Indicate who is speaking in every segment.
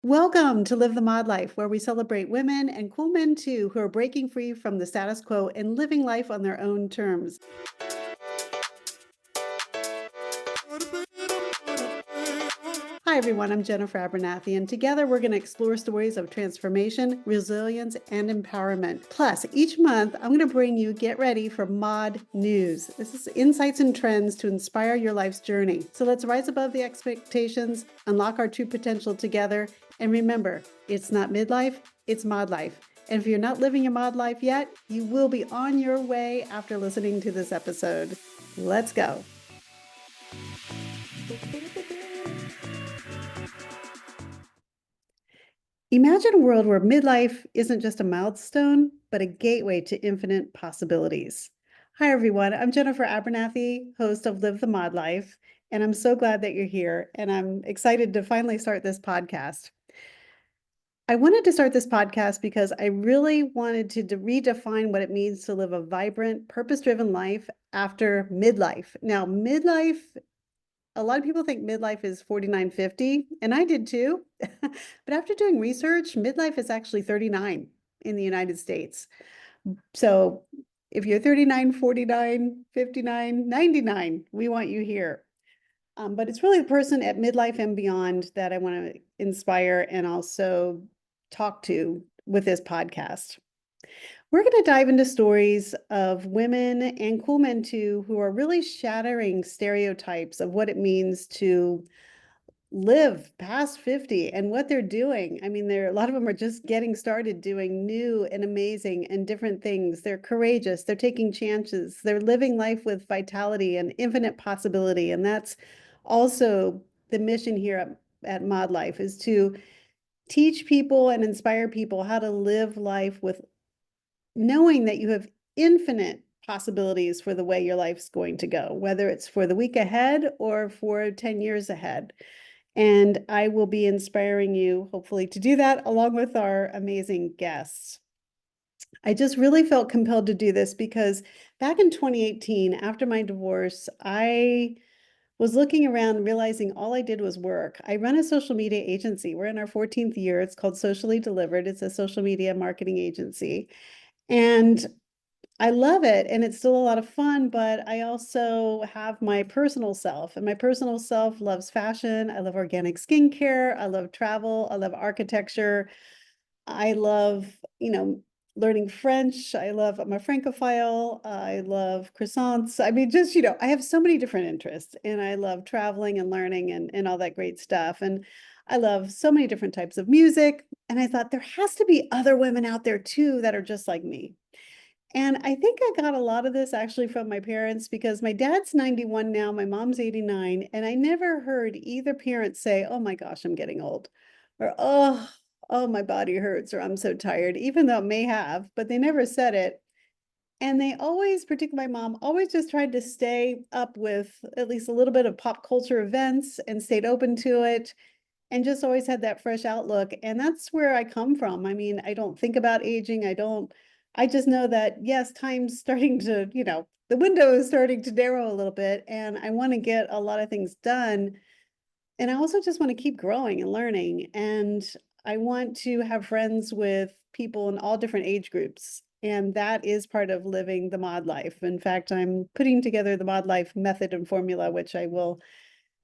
Speaker 1: Welcome to Live the Mod Life, where we celebrate women and cool men too who are breaking free from the status quo and living life on their own terms. Hi, everyone. I'm Jennifer Abernathy, and together we're going to explore stories of transformation, resilience, and empowerment. Plus, each month, I'm going to bring you Get Ready for Mod News. This is insights and trends to inspire your life's journey. So let's rise above the expectations, unlock our true potential together, and remember, it's not midlife, it's mod life. And if you're not living your mod life yet, you will be on your way after listening to this episode. Let's go. Imagine a world where midlife isn't just a milestone, but a gateway to infinite possibilities. Hi, everyone. I'm Jennifer Abernathy, host of Live the Mod Life, and I'm so glad that you're here, and I'm excited to finally start this podcast. I wanted to start this podcast because I really wanted to redefine what it means to live a vibrant, purpose-driven life after midlife. Now, midlife, a lot of people think midlife is 49, 50, and I did too. But after doing research, midlife is actually 39 in the United States. So if you're 39, 49, 59, 99, we want you here. But it's really the person at midlife and beyond that I want to inspire and also talk to with this podcast. We're going to dive into stories of women and cool men too, who are really shattering stereotypes of what it means to live past 50 and what they're doing. I mean, a lot of them are just getting started doing new and amazing and different things. They're courageous, they're taking chances, they're living life with vitality and infinite possibility. And that's also the mission here at Mod Life, is to teach people and inspire people how to live life with knowing that you have infinite possibilities for the way your life's going to go, whether it's for the week ahead or for 10 years ahead. And I will be inspiring you, hopefully, to do that along with our amazing guests. I just really felt compelled to do this because back in 2018, after my divorce, I was looking around realizing all I did was work. I run a social media agency. We're in our 14th year. It's called Socially Delivered. It's a social media marketing agency. And I love it, and it's still a lot of fun, but I also have my personal self, and my personal self loves fashion. I love organic skincare. I love travel. I love architecture. I love, learning French. I'm a Francophile. I love croissants. I mean, just, I have so many different interests, and I love traveling and learning and all that great stuff. And I love so many different types of music. And I thought there has to be other women out there too that are just like me. And I think I got a lot of this actually from my parents, because my dad's 91 now, my mom's 89, and I never heard either parent say, "Oh my gosh, I'm getting old," or "Oh, my body hurts," or "I'm so tired," even though it may have, but they never said it. And they always, particularly my mom, always just tried to stay up with at least a little bit of pop culture events and stayed open to it and just always had that fresh outlook. And that's where I come from. I mean, I don't think about aging. I just know that, yes, time's starting to, the window is starting to narrow a little bit, and I want to get a lot of things done. And I also just want to keep growing and learning. And I want to have friends with people in all different age groups. And that is part of living the mod life. In fact, I'm putting together the mod life method and formula, which I will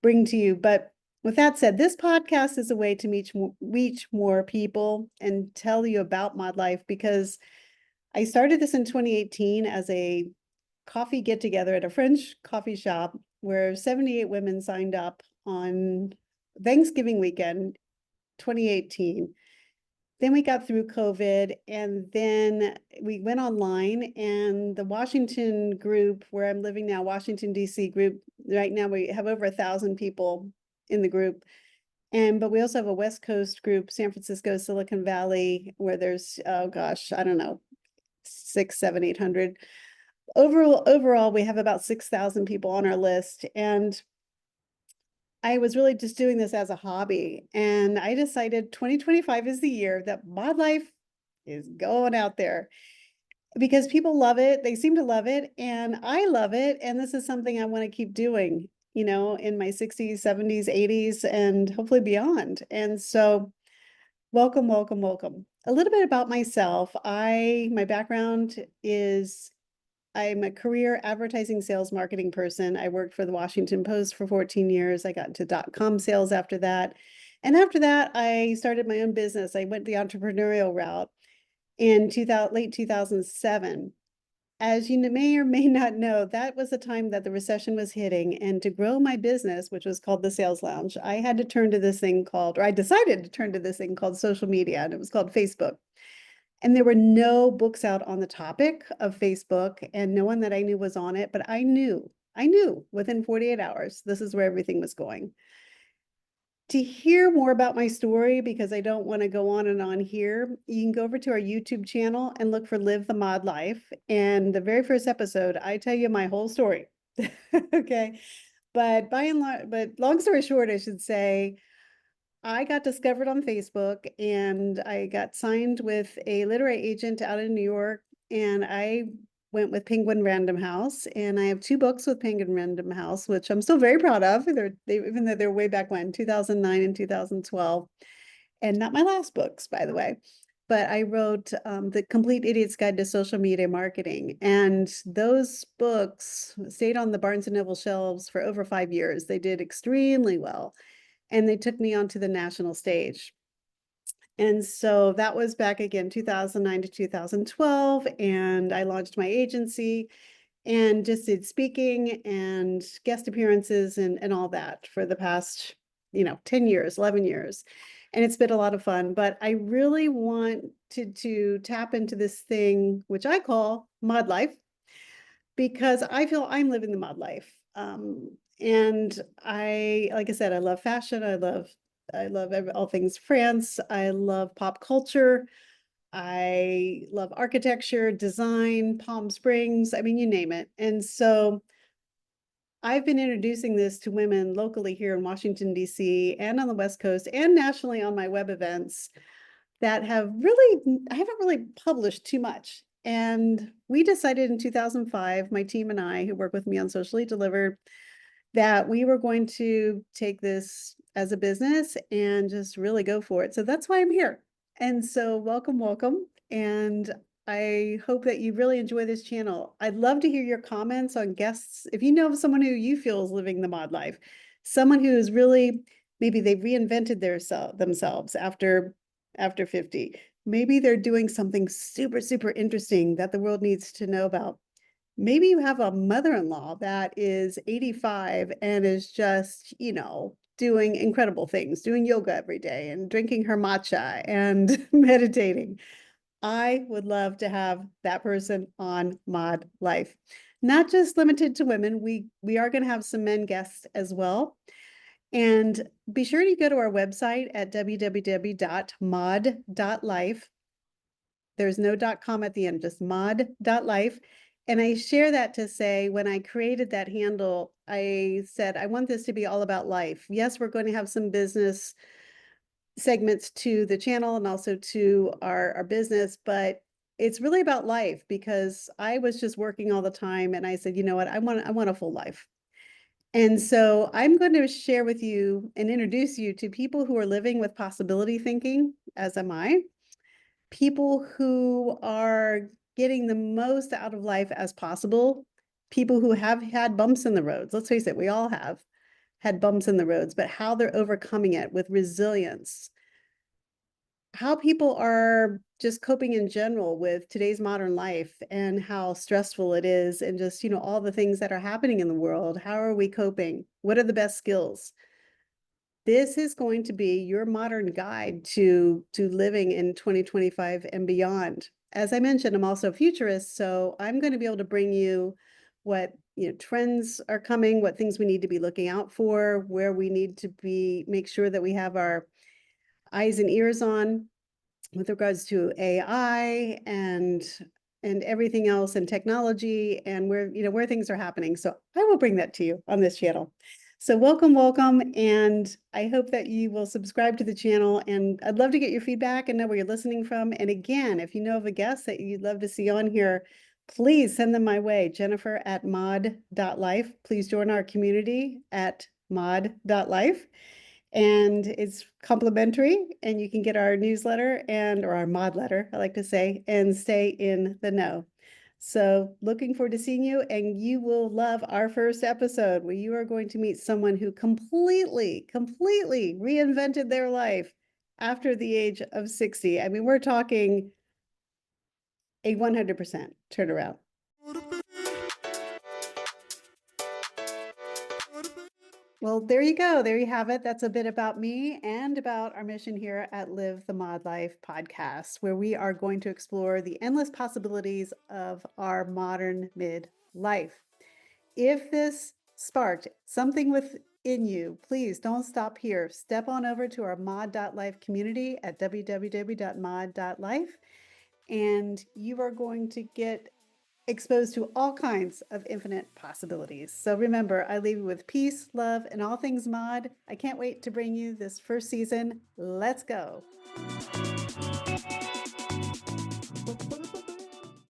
Speaker 1: bring to you. But with that said, this podcast is a way to reach more people and tell you about Mod Life, because I started this in 2018 as a coffee get together at a French coffee shop where 78 women signed up on Thanksgiving weekend, 2018. Then we got through COVID, and then we went online, and the Washington group where I'm living now, Washington, D.C. group, right now we have over 1,000 people in the group. But we also have a West Coast group, San Francisco, Silicon Valley, where there's, oh gosh, I don't know, 6, 7, 800. Overall, we have about 6,000 people on our list. And I was really just doing this as a hobby. And I decided 2025 is the year that Mod Life is going out there, because people love it. They seem to love it, and I love it. And this is something I want to keep doing, in my 60s, 70s, 80s, and hopefully beyond. And so Welcome, welcome, welcome. A little bit about myself. My background is I'm a career advertising sales marketing person. I worked for the Washington Post for 14 years. I got into .com sales after that. And after that, I started my own business. I went the entrepreneurial route in late 2007. As you may or may not know, that was the time that the recession was hitting. And to grow my business, which was called the Sales Lounge, I had to turn to this thing called, or I decided to turn to this thing called social media, and it was called Facebook. And there were no books out on the topic of Facebook, and no one that I knew was on it, but I knew within 48 hours, this is where everything was going. To hear more about my story, because I don't want to go on and on here, you can go over to our YouTube channel and look for Live the Mod Life. And the very first episode, I tell you my whole story. Okay. But long story short, I should say, I got discovered on Facebook and I got signed with a literary agent out in New York. And I went with Penguin Random House, and I have two books with Penguin Random House, which I'm still very proud of. Even though they're way back when, 2009 and 2012, and not my last books, by the way. But I wrote The Complete Idiot's Guide to Social Media Marketing. And those books stayed on the Barnes and Noble shelves for over 5 years. They did extremely well. And they took me onto the national stage. And so that was back again, 2009 to 2012. And I launched my agency and just did speaking and guest appearances and all that for the past, 10 years, 11 years. And it's been a lot of fun, but I really want to tap into this thing, which I call mod life, because I feel I'm living the mod life. And like I said, I love fashion. I love all things France. I love pop culture. I love architecture, design, Palm Springs. I mean, you name it. And so I've been introducing this to women locally here in Washington, D.C., and on the West Coast, and nationally on my web events that I haven't really published too much. And we decided in 2005, my team and I, who work with me on Socially Delivered, that we were going to take this as a business and just really go for it. So that's why I'm here. And so welcome, welcome. And I hope that you really enjoy this channel. I'd love to hear your comments on guests. If you know of someone who you feel is living the mod life, someone who is really, maybe they've reinvented themselves after 50. Maybe they're doing something super, super interesting that the world needs to know about. Maybe you have a mother-in-law that is 85 and is just, doing incredible things, doing yoga every day and drinking her matcha and meditating. I would love to have that person on Mod Life. Not just limited to women. We are going to have some men guests as well. And be sure to go to our website at www.mod.life. There's no .com at the end, just Mod.life. And I share that to say, when I created that handle, I said, I want this to be all about life. Yes, we're going to have some business segments to the channel and also to our business, but it's really about life, because I was just working all the time and I said, you know what, I want a full life. And so I'm going to share with you and introduce you to people who are living with possibility thinking, as am I. People who are getting the most out of life as possible. People who have had bumps in the roads. Let's face it, we all have had bumps in the roads, but how they're overcoming it with resilience. How people are just coping in general with today's modern life and how stressful it is, and just, all the things that are happening in the world. How are we coping? What are the best skills? This is going to be your modern guide to living in 2025 and beyond. As I mentioned, I'm also a futurist, so I'm going to be able to bring you what, trends are coming, what things we need to be looking out for, where we need to make sure that we have our eyes and ears on with regards to AI and everything else, and technology, and where things are happening. So I will bring that to you on this channel. So welcome, welcome, and I hope that you will subscribe to the channel, and I'd love to get your feedback and know where you're listening from. And again, if you know of a guest that you'd love to see on here, please send them my way, Jennifer@mod.life. Please join our community at mod.life. and it's complimentary, and you can get our newsletter or our mod letter, I like to say, and stay in the know. So looking forward to seeing you, and you will love our first episode where you are going to meet someone who completely reinvented their life after the age of 60. I mean, we're talking a 100% turnaround. Well, there you go. There you have it. That's a bit about me and about our mission here at Live the Mod Life podcast, where we are going to explore the endless possibilities of our modern midlife. If this sparked something within you, please don't stop here. Step on over to our Mod.life community at www.mod.life, and you are going to get exposed to all kinds of infinite possibilities. So remember, I leave you with peace, love, and all things mod. I can't wait to bring you this first season. Let's go.